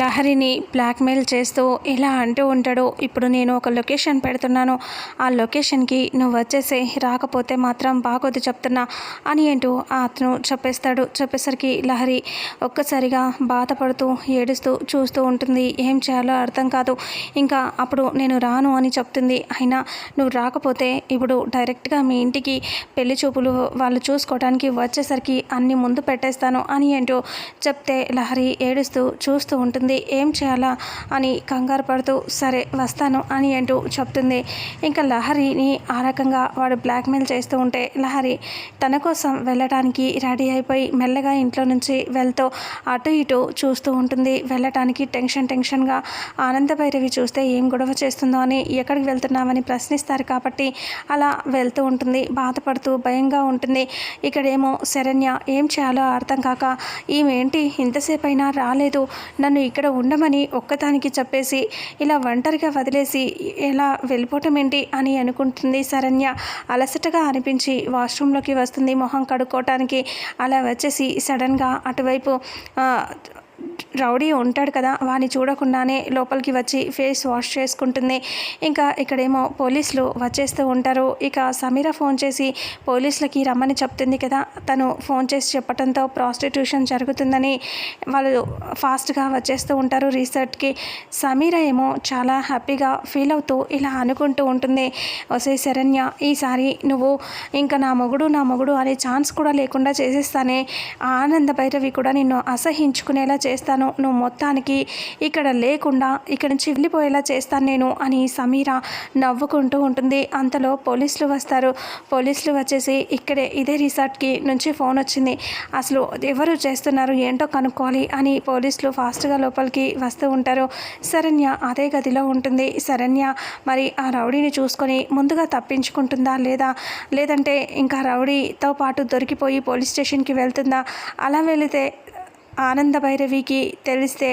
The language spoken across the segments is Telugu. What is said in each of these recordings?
లహరిని బ్లాక్మెయిల్ చేస్తూ ఇలా అంటూ ఉంటాడు. ఇప్పుడు నేను ఒక లొకేషన్ పెడుతున్నాను, ఆ లొకేషన్కి నువ్వు వచ్చేసే, రాకపోతే మాత్రం బాగోదు చెప్తున్నా అని అంటూ అతను చెప్పేసరికి లహరి ఒక్కసారిగా బాధపడుతూ ఏడుస్తూ చూస్తూ ఉంటుంది. ఏం చేయాలో అర్థం కాదు. ఇంకా అప్పుడు నేను రాను అని చెప్తుంది. అయినా నువ్వు రాకపోతే ఇప్పుడు డైరెక్ట్గా మీ ఇంటికి పెళ్లి చూపులు వాళ్ళు చూసుకోవడానికి వచ్చేసరికి అన్ని ముందు పెట్టేస్తాను అని అంటూ చెప్తే లహరి ఏడుస్తూ చూస్తూ ఉంటుంది. ఏం చేయాలా అని కంగారు పడుతూ సరే వస్తాను అని అంటూ చెప్తుంది. ఇంకా లహరిని ఆ రకంగా వాడు బ్లాక్మెయిల్ చేస్తూ ఉంటే లహరి తన కోసం వెళ్ళటానికి రెడీ అయిపోయి మెల్లగా ఇంట్లో నుంచి వెళ్తూ అటు ఇటు చూస్తూ ఉంటుంది. వెళ్ళటానికి టెన్షన్గా ఆనందభైరవి చూస్తే ఏం గొడవ చేస్తుందో అని, ఎక్కడికి వెళ్తున్నామని ప్రశ్నిస్తారు కాబట్టి అలా వెళ్తూ ఉంటుంది. బాధపడుతూ భయంగా ఉంటుంది. ఇక్కడేమో శరణ్య ఏం చేయాలో అర్థం కాక ఈమె ఏంటి ఇంతసేపు అయినా రాలేదు, నన్ను ఇక్కడ ఉండమని ఒక్కదానికి చెప్పేసి ఇలా ఒంటరిగా వదిలేసి ఇలా వెళ్ళిపోవటం ఏంటి అని అనుకుంటుంది. శరణ్య అలసటగా అనిపించి వాష్రూమ్లోకి వస్తుంది మొహం కడుక్కోవటానికి. అలా వచ్చేసి సడన్గా అటువైపు రౌడీ ఉంటాడు కదా, వాని చూడకుండానే లోపలికి వచ్చి ఫేస్ వాష్ చేసుకుంటుంది. ఇంకా ఇక్కడేమో పోలీసులు వచ్చేస్తూ ఉంటారు. ఇక సమీర ఫోన్ చేసి పోలీసులకి రమ్మని చెప్తుంది కదా, తను ఫోన్ చేసి చెప్పడంతో ప్రాస్టిట్యూషన్ జరుగుతుందని వాళ్ళు ఫాస్ట్గా వచ్చేస్తూ ఉంటారు రీసెర్చ్కి. సమీర ఏమో చాలా హ్యాపీగా ఫీల్ అవుతూ ఇలా అనుకుంటూ ఉంటుంది. ఒసే శరణ్య, ఈసారి నువ్వు ఇంకా నా మొగుడు అనే ఛాన్స్ కూడా లేకుండా చేసేస్తానే, ఆనంద భైరవి కూడా నిన్ను అసహించుకునేలా చేస్తాను, నువ్వు మొత్తానికి ఇక్కడ లేకుండా ఇక్కడి నుంచి వెళ్ళిపోయేలా చేస్తాను నేను అని సమీర నవ్వుకుంటూ ఉంటుంది. అంతలో పోలీసులు వస్తారు. పోలీసులు వచ్చేసి ఇదే రిసార్ట్కి నుంచి ఫోన్ వచ్చింది, అసలు ఎవరు చేస్తున్నారు ఏంటో కనుక్కోవాలి అని పోలీసులు ఫాస్ట్గా లోపలికి వస్తూ ఉంటారు. శరణ్య అదే గదిలో ఉంటుంది. శరణ్య మరి ఆ రౌడీని చూసుకొని ముందుగా తప్పించుకుంటుందా లేదంటే ఇంకా రౌడీతో పాటు దొరికిపోయి పోలీస్ స్టేషన్కి వెళ్తుందా, అలా వెళితే ఆనంద భైరవికి తెలిస్తే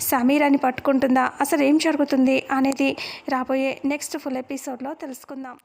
సమీరాని పట్టుకుంటుందా, అసలు ఏం జరుగుతుంది అనేది రాబోయే నెక్స్ట్ ఫుల్ ఎపిసోడ్లో తెలుసుకుందాం.